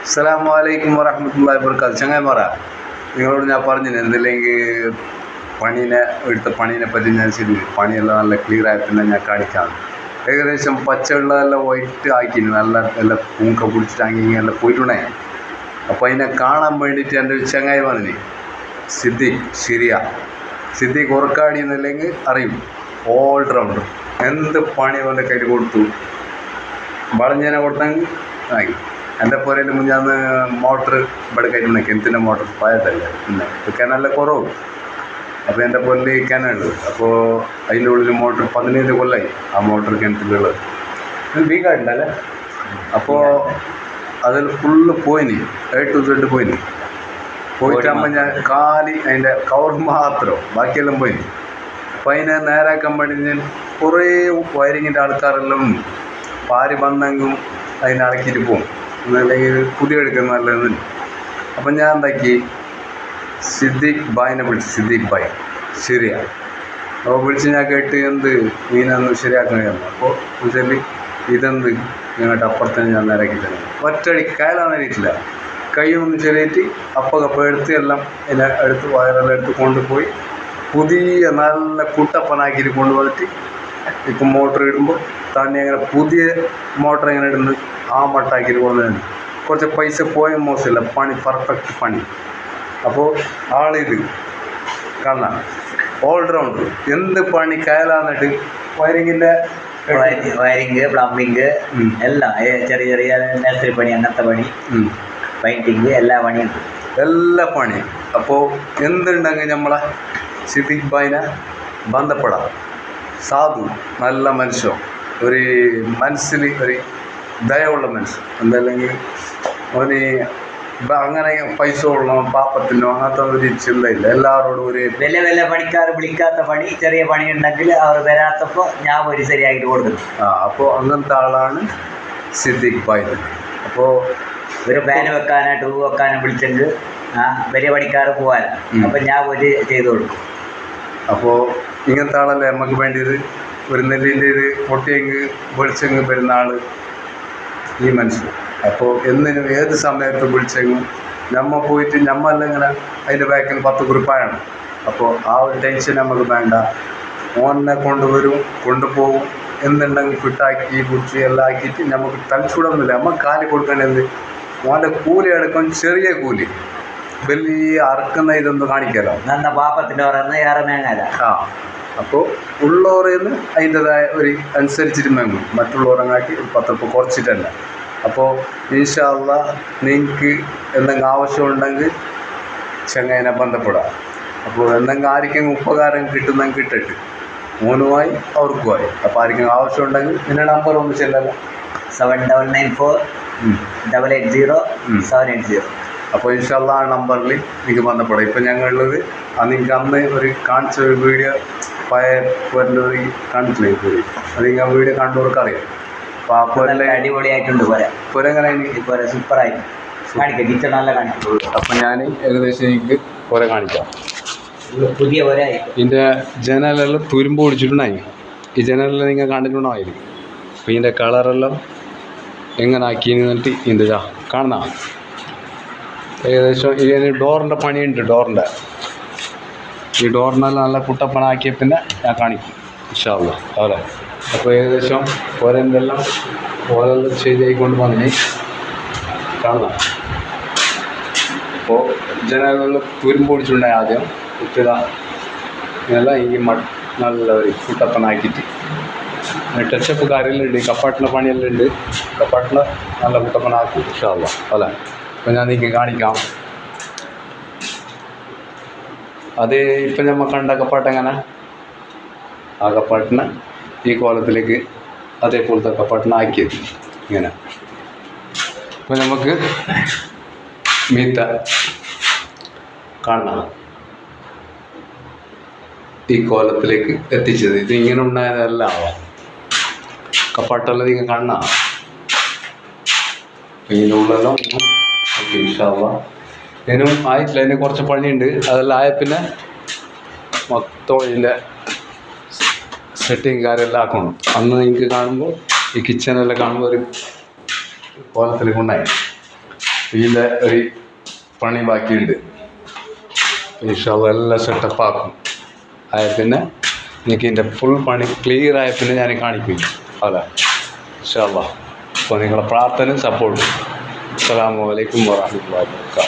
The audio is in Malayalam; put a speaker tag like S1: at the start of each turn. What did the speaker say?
S1: അസ്സലാമു അലൈക്കും വറഹ്മത്തുള്ളാഹി വബറകാതുഹു. ചങ്ങായിമാരാ, നിങ്ങളോട് ഞാൻ പറഞ്ഞില്ല എന്തില്ലെങ്കിൽ എടുത്ത പണീനെ പറ്റി ഞാൻ ശരി പണിയെല്ലാം നല്ല ക്ലിയർ ആയി പിന്നെ ഞാൻ കാണിക്കാം. ഏകദേശം പച്ചവെള്ളമെല്ലാം വൈറ്റ് ആക്കി നല്ല പൂങ്ക പിടിച്ചിട്ട് അങ്ങനെ പോയിട്ടുണ്ടേ. അപ്പോൾ അതിനെ കാണാൻ വേണ്ടിയിട്ട് എൻ്റെ ഒരു ചങ്ങായി വന്നിന്, സിദ്ദീഖ് ഉറക്കാടി എന്നല്ലെങ്കിൽ അറിയും. ഓൾറൗണ്ടർ, എന്ത് പണി അവൻ്റെ കയ്യിൽ കൊടുത്തു. വളഞ്ഞേനെ കൊടുത്തെങ്കിൽ ആയി. എൻ്റെ പുരയിൽ മുന്നാന്ന് മോട്ടർ ഇവിടെ കയറ്റുന്ന കിണറ്റിൻ്റെ മോട്ടർ പായത്തല്ലേ, പിന്നെ കിണറിലെ കുറവ്. അപ്പോൾ എൻ്റെ പുരയിൽ കിണറുണ്ട്. അപ്പോൾ അതിൻ്റെ ഉള്ളിൽ മോട്ടർ 15 കൊല്ലമായി ആ മോട്ടർ കിണറ്റിലുള്ളത്. വീക്കായിട്ടുണ്ടല്ലേ. അപ്പോൾ അതിൽ ഫുള്ള് പോയിന്, A to Z പോയിട്ടാകുമ്പോൾ ഞാൻ കാലി അതിൻ്റെ കവർ മാത്രം ബാക്കിയെല്ലാം പോയിന്. അപ്പോൾ അതിനെ നേരാക്കാൻ വേണ്ടി ഞാൻ കുറേ വയറിങ്ങിൻ്റെ ആൾക്കാരെല്ലാം പാരി വന്നെങ്കിലും അതിനെ അടക്കിയിട്ട് പോകും, എന്നല്ലെങ്കിൽ പുതിയ എടുക്കുന്ന നല്ലതെന്ന്. അപ്പം ഞാൻ എന്താക്കി, സിദ്ദീഖ് ബായിനെ വിളിച്ചു. സിദ്ദീഖ് ബായ് ശരിയാണ്. അപ്പോൾ വിളിച്ച് ഞാൻ കേട്ട് എന്ത് മീനൊന്ന് ശരിയാക്കണമെന്ന്. അപ്പോൾ വെച്ചാൽ ഇതെന്ത് ഞങ്ങളുടെ അപ്പുറത്തന്നെ ഞാൻ നേരാക്കി തന്നെ ഒറ്റടി കയലാൻ അറിയിട്ടില്ല. കൈയൊന്നും ചെറിയിട്ട് അപ്പം എടുത്ത് എല്ലാം ഇതിനെ എടുത്ത് വയറെല്ലാം എടുത്ത് കൊണ്ടുപോയി പുതിയ നല്ല കുട്ടപ്പനാക്കിയിട്ട് കൊണ്ടുപോയിട്ട് ഇപ്പം മോട്ടർ ഇടുമ്പോൾ തണ്ണി അങ്ങനെ പുതിയ മോട്ടർ എങ്ങനെ ഇടുന്നത് ആ മട്ടാക്കിയിട്ട് കൊണ്ടുവരുന്നത്. കുറച്ച് പൈസ പോയ മോശമില്ല, പണി പെർഫെക്റ്റ് പണി. അപ്പോൾ ആളിത് കാണാം, ഓൾറൗണ്ടർ, എന്ത് പണി കയലാന്നിട്ട്
S2: വയറിങ് പ്ലംബിങ് എല്ലാം ചെറിയ മേസ്ത്രി പണി, അങ്ങനത്തെ പണി, പെയിൻറ്റിങ്, എല്ലാ പണിയുണ്ട്,
S1: എല്ലാ പണിയും. അപ്പോൾ എന്തുണ്ടെങ്കിൽ നമ്മളെ സിദ്ദീഖ് ബായിനെ ബന്ധപ്പെടാം. സാധു, നല്ല മനുഷ്യൻ, ഒരു മനസ്സിൽ ഒരു ദയവുള്ള മനുഷ്യൻ. എന്തല്ലെങ്കിൽ അവന് അങ്ങനെ പൈസ ഉള്ളോ പാപ്പത്തിനോ അങ്ങനത്തെ ഒരു ചിന്തയില്ല. എല്ലാവരോടും ഒരു
S2: വലിയ പണിക്കാർ വിളിക്കാത്ത പണി, ചെറിയ പണി ഉണ്ടെങ്കിൽ അവർ വരാത്തപ്പോൾ ഞാൻ ഒരു ശരിയായിട്ട് കൊടുക്കുന്നു.
S1: അപ്പോൾ അങ്ങനത്തെ ആളാണ് സിദ്ദീഖ് ബായ്. അപ്പോൾ
S2: ഒരു ഫാന് വെക്കാനോ ടൂ വെക്കാനോ വിളിച്ചെങ്കിൽ വലിയ പണിക്കാർ പോകാനോ, അപ്പം ഞാൻ ഒരു ചെയ്ത് കൊടുക്കും.
S1: അപ്പോൾ ഇങ്ങനത്തെ ആളല്ലേ നമുക്ക് വേണ്ടിയത്. ഒരു നെല്ലിൻ്റെ ഇത് പൊട്ടിയെങ്കിൽ വെളിച്ചെങ്കിൽ വരുന്ന ആൾ ഈ മനുഷ്യൻ. അപ്പോൾ എന്തിനും ഏത് സമയത്ത് വിളിച്ചെങ്കിലും നമ്മൾ പോയിട്ട് നമ്മളെല്ലാം ഇങ്ങനെ അതിൻ്റെ ബാക്കിൽ 10 കുറിപ്പായാണ്. അപ്പോൾ ആ ഒരു ടെൻഷൻ നമുക്ക് വേണ്ട. ഓനെ കൊണ്ടുപോകും, എന്തുണ്ടെങ്കിൽ ഫിട്ടാക്കി കുറിച്ച് എല്ലാം ആക്കിയിട്ട് നമുക്ക് തലച്ചൂടൊന്നുമില്ല. നമുക്ക് കാലി കൊടുക്കേണ്ടത് ഓൻ്റെ കൂലി അടക്കം ചെറിയ കൂലി, വലിയ അറക്കുന്ന ഇതൊന്നും കാണിക്കാലോ.
S2: നന്ന പാപ്പത്തിൻ്റെ പറയുന്നത് ഏറെ മേങ്ങല.
S1: അപ്പോൾ ഉള്ളവരെന്ന് അതിൻ്റെതായ ഒരു അനുസരിച്ചിട്ട് മേങ്ങും, മറ്റുള്ളവരെങ്ങാട്ടി 10 രൂപ കുറച്ചിട്ടല്ല. അപ്പോൾ ഇൻഷാ അല്ലാഹ് നിങ്ങൾക്ക് എന്തെങ്കിലും ആവശ്യമുണ്ടെങ്കിൽ ചങ്ങായിനെ ബന്ധപ്പെടാം. അപ്പോൾ എന്തെങ്കിലും ആർക്കെങ്കിലും ഉപകാരം കിട്ടുന്നെങ്കിൽ കിട്ടിട്ട് മോനുമായി അവർക്കുമായി. അപ്പോൾ ആർക്കെങ്കിലും ആവശ്യമുണ്ടെങ്കിൽ പിന്നെ നമ്പർ ഒന്ന് ചെല്ലല്ലോ,
S2: 7994-880-780.
S1: അപ്പോൾ ഇൻഷാ അല്ലാഹ് ആ നമ്പറിൽ നിങ്ങൾക്ക് ബന്ധപ്പെടാം. ഇപ്പം ഞങ്ങളുള്ളത് നിങ്ങൾക്ക് അന്ന് ഒരു കാണിച്ച ഒരു വീഡിയോ പഴയ ഒരു കാണിച്ചില്ലേ പോയി, അത് നിങ്ങൾ ആ വീഡിയോ കണ്ടവർക്ക് അറിയാം. അപ്പോൾ ആ പുരല്ലേ
S2: അടിപൊളിയായിട്ടുണ്ട്.
S1: പുരങ്ങനെ
S2: പുര സൂപ്പറായിട്ട് കാണിക്കാം, കിച്ചൺ നല്ല കാണിക്കും.
S1: അപ്പം ഞാൻ ഏകദേശം എനിക്ക് പുര കാണിക്കാം.
S2: പുതിയ പുരയായി.
S1: ഇതിൻ്റെ ജനലെല്ലാം തുരുമ്പ് പിടിച്ചിട്ടുണ്ടായി. ഈ ജനലെല്ലാം നിങ്ങൾ കണ്ടിട്ടുണ്ടായിരിക്കും. അപ്പോൾ ഇതിൻ്റെ കളറെല്ലാം എങ്ങനെ ആക്കിയെന്ന് എന്നിട്ട് ഇതിൻ്റെ കാണുന്ന ഏകദേശം ഇതിന് ഡോറിൻ്റെ പണിയുണ്ട്. ഈ ഡോറിനെല്ലാം നല്ല കുട്ടപ്പനാക്കിയ പിന്നെ ഞാൻ കാണിക്കും ഇൻഷാ അല്ലാഹ്. അതുപോലെ അപ്പോൾ ഏകദേശം ഓരെല്ലാം ശരിയായിക്കൊണ്ട് വന്ന് കാണുന്ന. അപ്പോൾ ജനലെല്ലാം തുരുമ്പ് പിടിച്ചിട്ടുണ്ടായി ആദ്യം. ഇതാ ഇതെല്ലാം ഈ നല്ല ഒരു കുട്ടപ്പനാക്കിയിട്ട് ടച്ചപ്പ് കാര്യമെല്ലാം കപ്പാട്ടിൻ്റെ പണിയെല്ലാം ഉണ്ട്. കപ്പാട്ടിന് നല്ല കുട്ടപ്പനാക്കി ഇൻഷാ അല്ലാഹ്. അല്ലേ, അപ്പോൾ ഞാൻ നിങ്ങൾക്ക് കാണിക്കാം. അത് ഇപ്പം നമ്മൾ കണ്ട കപ്പാട്ട് എങ്ങനെ, ആ കപ്പാട്ടിനെ ഈ കോലത്തിലേക്ക് അതേപോലത്തെ കപ്പാട്ടിനെ ആക്കിയത് ഇങ്ങനെ. അപ്പോൾ നമുക്ക് മീത്ത കാണാം ഈ കോലത്തിലേക്ക് എത്തിച്ചത്. ഇത് ഇങ്ങനെ ഉണ്ടായതല്ല ആവാം. കപ്പാട്ടെല്ലാം നിങ്ങൾ കാണാം. ഇതിൻ്റെ ഉള്ളെല്ലാം ഓക്കെ ഇൻഷാ അല്ലാഹ്. ഇതിനും ആയിട്ടില്ല, ഇതിന് കുറച്ച് പണിയുണ്ട്. അതെല്ലാം ആയ പിന്നെ മൊത്തം ഇതിൻ്റെ സെറ്റിങ് കാര്യമെല്ലാം ആക്കണം. അന്ന് നിങ്ങൾക്ക് കാണുമ്പോൾ ഈ കിച്ചണെല്ലാം കാണുമ്പോൾ ഒരു കോലത്തിലേക്ക് ഉണ്ടായി. ഇതിൻ്റെ ഒരു പണി ബാക്കിയുണ്ട്. ഇൻഷാല്ലാ എല്ലാം സെറ്റപ്പ് ആക്കും. ആയ പിന്നെ എനിക്ക് ഇതിൻ്റെ ഫുൾ പണി ക്ലിയർ ആയ പിന്നെ ഞാൻ കാണിക്കും. അതെ ഇൻഷാല്ലാ. അപ്പോൾ നിങ്ങളുടെ പ്രാർത്ഥനയും സപ്പോർട്ടും. അസ്സലാമു അലൈക്കും വറഹ്മത്തുള്ളാഹി വബറകാതുഹു.